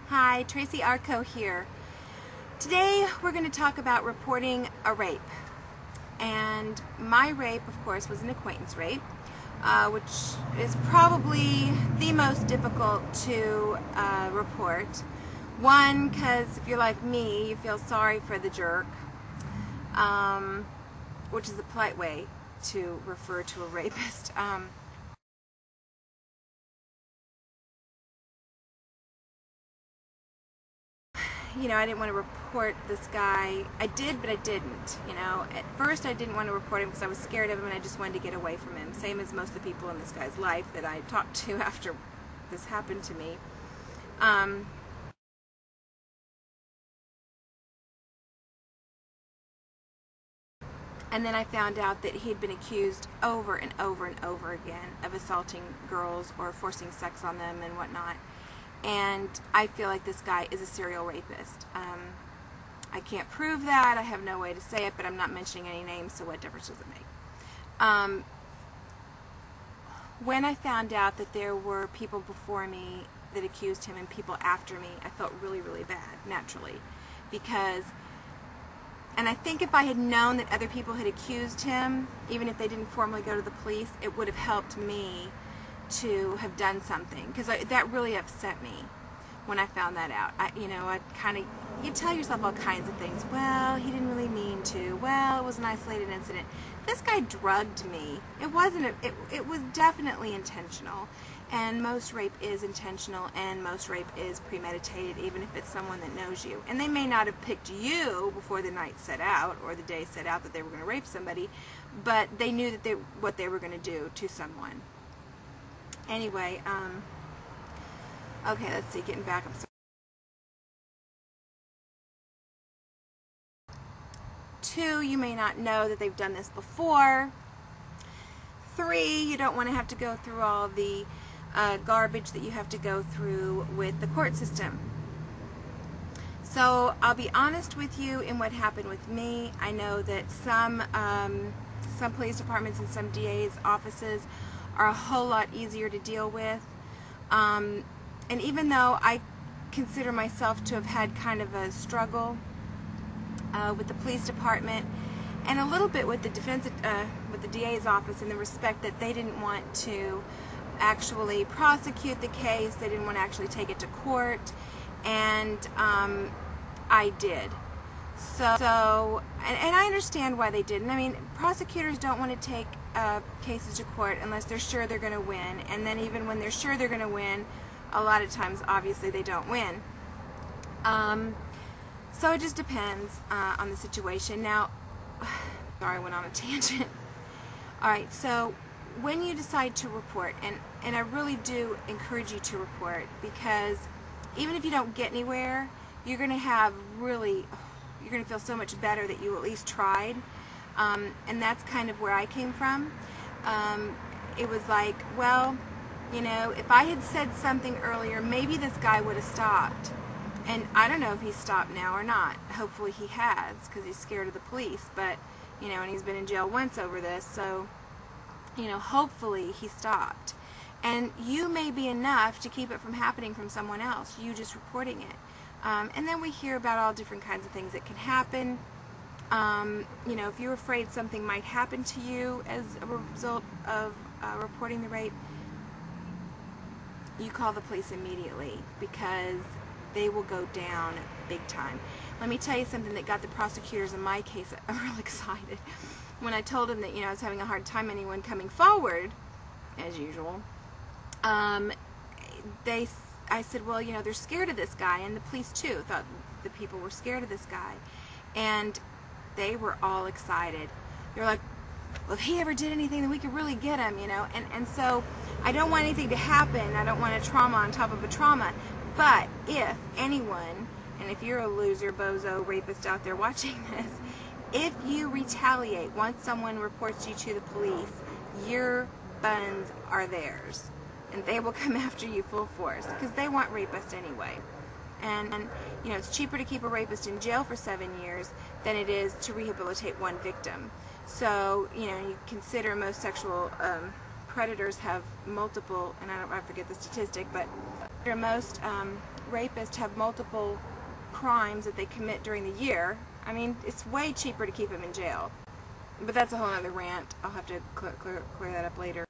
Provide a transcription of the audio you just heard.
Hi, Tracy Arco here. Today we're going to talk about reporting a rape. And my rape, of course, was an acquaintance rape, which is probably the most difficult to report. One, because if you're like me, you feel sorry for the jerk, which is a polite way to refer to a rapist. I didn't want to report this guy. I did, but I didn't. At first I didn't want to report him because I was scared of him and I just wanted to get away from him. Same as most of the people in this guy's life that I talked to after this happened to me. And then I found out that he'd been accused over and over and over again of assaulting girls or forcing sex on them and whatnot. And I feel like this guy is a serial rapist. I can't prove that. I have no way to say it, but I'm not mentioning any names, so what difference does it make? When I found out that there were people before me that accused him and people after me, I felt really, really bad, naturally. And I think if I had known that other people had accused him, even if they didn't formally go to the police, it would have helped me to have done something, because that really upset me when I found that out. You tell yourself all kinds of things. Well, he didn't really mean to. Well, it was an isolated incident. This guy drugged me. It was definitely intentional, and most rape is intentional, and most rape is premeditated, even if it's someone that knows you. And they may not have picked you before the night set out or the day set out that they were going to rape somebody, but they knew that what they were going to do to someone. Anyway, okay, let's see, getting back. I'm sorry. 2, you may not know that they've done this before. 3, you don't want to have to go through all the garbage that you have to go through with the court system. So I'll be honest with you in what happened with me. I know that some police departments and some DA's offices are a whole lot easier to deal with. And even though I consider myself to have had kind of a struggle with the police department and a little bit with the with the DA's office, in the respect that they didn't want to actually prosecute the case, they didn't want to actually take it to court, and I did. So and I understand why they didn't. I mean, prosecutors don't want to take cases to court unless they're sure they're going to win, and then even when they're sure they're going to win, a lot of times obviously they don't win. So it just depends on the situation. Now, sorry, I went on a tangent. Alright, so when you decide to report, and I really do encourage you to report, because even if you don't get anywhere, you're going to feel so much better that you at least tried. And that's kind of where I came from. It was like, well, if I had said something earlier, maybe this guy would have stopped. And I don't know if he's stopped now or not. Hopefully he has, because he's scared of the police. But, and he's been in jail once over this, so, hopefully he stopped. And you may be enough to keep it from happening from someone else, you just reporting it. And then we hear about all different kinds of things that can happen. If you're afraid something might happen to you as a result of reporting the rape, you call the police immediately, because they will go down big time. Let me tell you something that got the prosecutors in my case real excited. When I told them that I was having a hard time anyone coming forward, as usual, I said, well, they're scared of this guy, and the police too thought the people were scared of this guy, and they were all excited. They're like, well, if he ever did anything, then we could really get him, and so I don't want anything to happen. I don't want a trauma on top of a trauma. But if anyone, and if you're a loser, bozo, rapist out there watching this, if you retaliate once someone reports you to the police, your buns are theirs. And they will come after you full force, because they want rapists anyway. And it's cheaper to keep a rapist in jail for 7 years than it is to rehabilitate one victim. So, you consider most sexual predators have multiple, and I forget the statistic, but most rapists have multiple crimes that they commit during the year. I mean, it's way cheaper to keep them in jail. But that's a whole other rant. I'll have to clear that up later.